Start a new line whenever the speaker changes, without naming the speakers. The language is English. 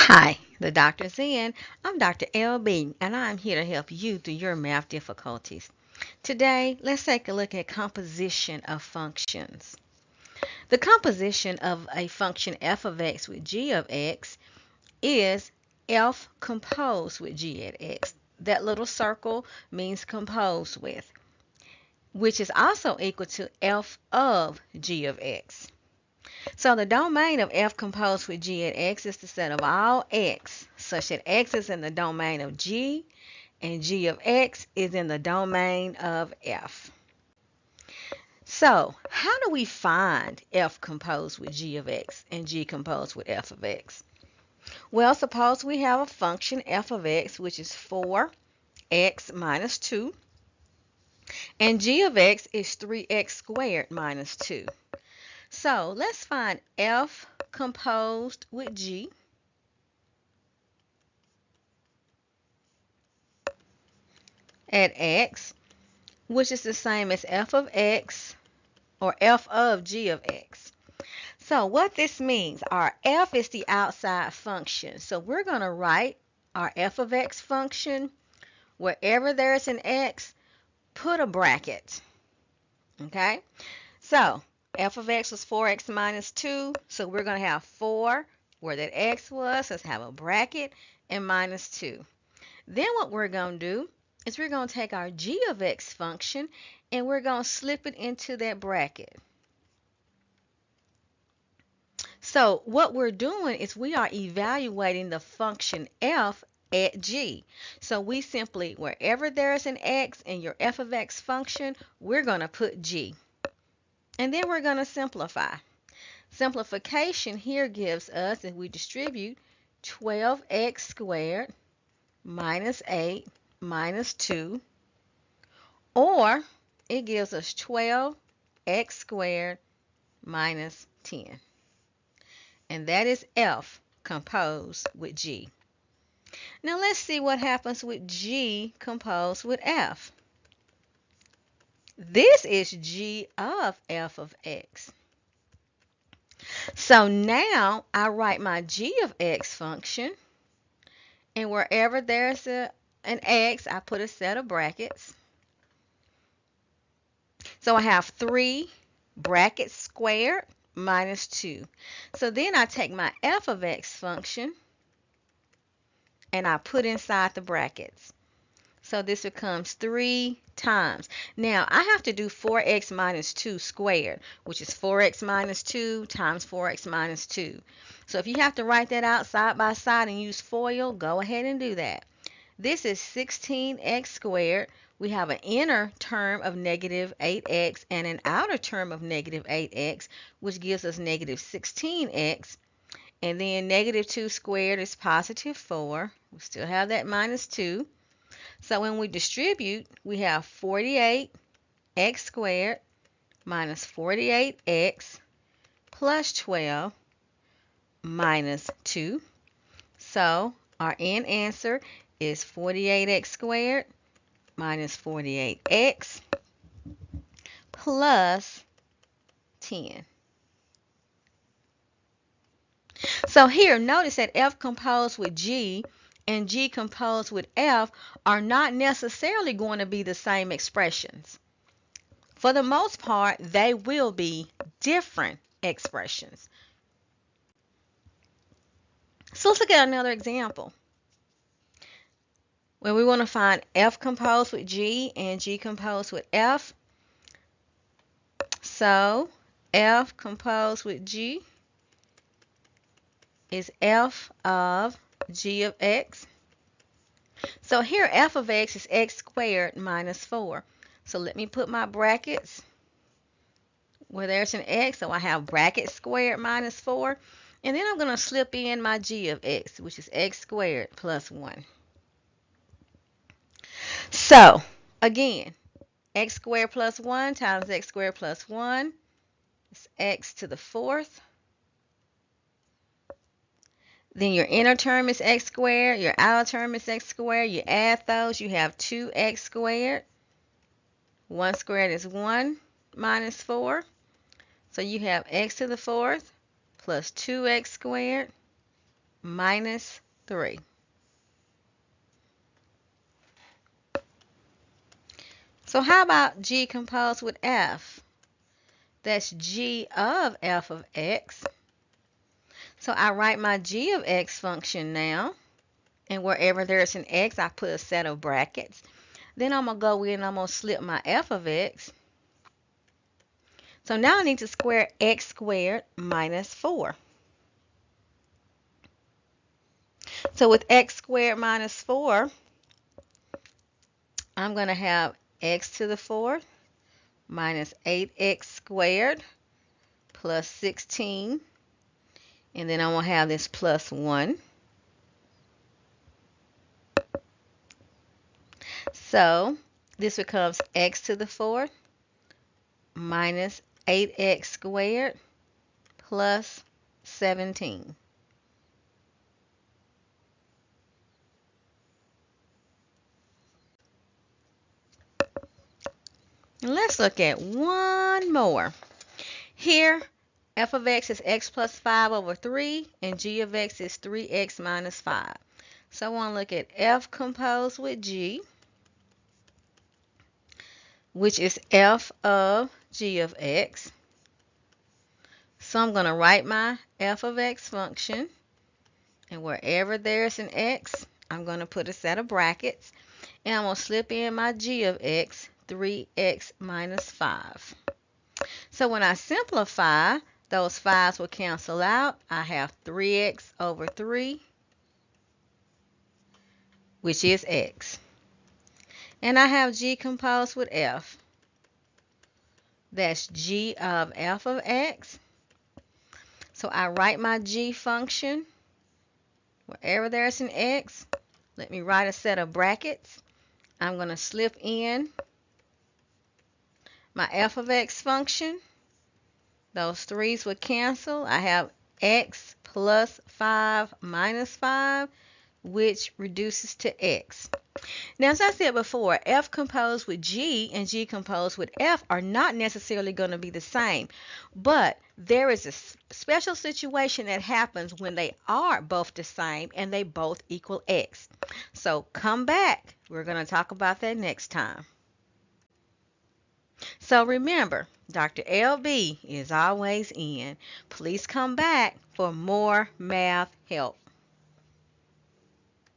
Hi, the doctor's in. I'm Dr. LB, and I'm here to help you through your math difficulties. Today, let's take a look at composition of functions. The composition of a function f of x with g of x is f composed with g at x. That little circle means composed with, which is also equal to f of g of x. So the domain of f composed with g at x is the set of all x, such that x is in the domain of g and g of x is in the domain of f. So how do we find f composed with g of x and g composed with f of x? Well, suppose we have a function f of x, which is 4x minus 2, and g of x is 3x squared minus 2. So let's find f composed with g at x, which is the same as f of x or f of g of x. So what this means, our f is the outside function. So we're going to write our f of x function. Wherever there's an x, put a bracket. Okay? So f of x was 4x minus 2. So we're going to have 4 where that x was. Let's have a bracket and minus 2. Then what we're going to do is we're going to take our g of x function and we're going to slip it into that bracket. So what we're doing is we are evaluating the function f at g. So we simply, wherever there's an x in your f of x function, we're going to put g. And then we're going to simplify. Simplification here gives us, if we distribute, 12x squared minus 8 minus 2, or it gives us 12x squared minus 10. And that is f composed with g. Now let's see what happens with g composed with f. This is g of f of x. So now I write my g of x function, and wherever there's an x, I put a set of brackets. So I have 3 brackets squared minus 2. So then I take my f of x function and I put inside the brackets. So this becomes 3 times. Now I have to do 4x minus 2 squared, which is 4x minus 2 times 4x minus 2. So if you have to write that out side by side and use FOIL, go ahead and do that. This is 16x squared. We have an inner term of negative 8x and an outer term of negative 8x, which gives us negative 16x. And then negative 2 squared is positive 4. We still have that minus 2. So when we distribute, we have 48x squared minus 48x plus 12 minus 2. So our end answer is 48x squared minus 48x plus 10. So here, notice that f composed with g and g composed with f are not necessarily going to be the same expressions. For the most part, they will be different expressions. So let's look at another example where we want to find f composed with g and g composed with f. So f composed with g is f of g of x. So here f of x is x squared minus 4. So let me put my brackets where there's an x. So I have bracket squared minus 4. And then I'm going to slip in my g of x, which is x squared plus 1. So again, x squared plus 1 times x squared plus 1 is x to the 4th. Then your inner term is x squared, your outer term is x squared. You add those, you have 2x squared. 1 squared is 1 minus 4. So you have x to the 4th plus 2x squared minus 3. So how about g composed with f? That's g of f of x. So I write my g of x function now. And wherever there's an x, I put a set of brackets. Then I'm going to go in and I'm going to slip my f of x. So now I need to square x squared minus 4. So with x squared minus 4, I'm going to have x to the 4th minus 8x squared plus 16. And then I'm going to have this plus 1. So this becomes x to the 4th minus 8x squared plus 17. And let's look at one more. Here, f of x is x plus 5 over 3, and g of x is 3x minus 5. So I want to look at f composed with g, which is f of g of x. So I'm going to write my f of x function, and wherever there's an x, I'm going to put a set of brackets, and I'm going to slip in my g of x, 3x minus 5. So when I simplify, those 5's will cancel out. I have 3x over 3, which is x. And I have g composed with f. That's g of f of x. So I write my g function. Wherever there's an x, let me write a set of brackets. I'm going to slip in my f of x function. Those 3's will cancel. I have x plus 5 minus 5, which reduces to x. Now, as I said before, f composed with g and g composed with f are not necessarily going to be the same. But there is a special situation that happens when they are both the same and they both equal x. So come back. We're going to talk about that next time. So remember, Dr. LB is always in. Please come back for more math help.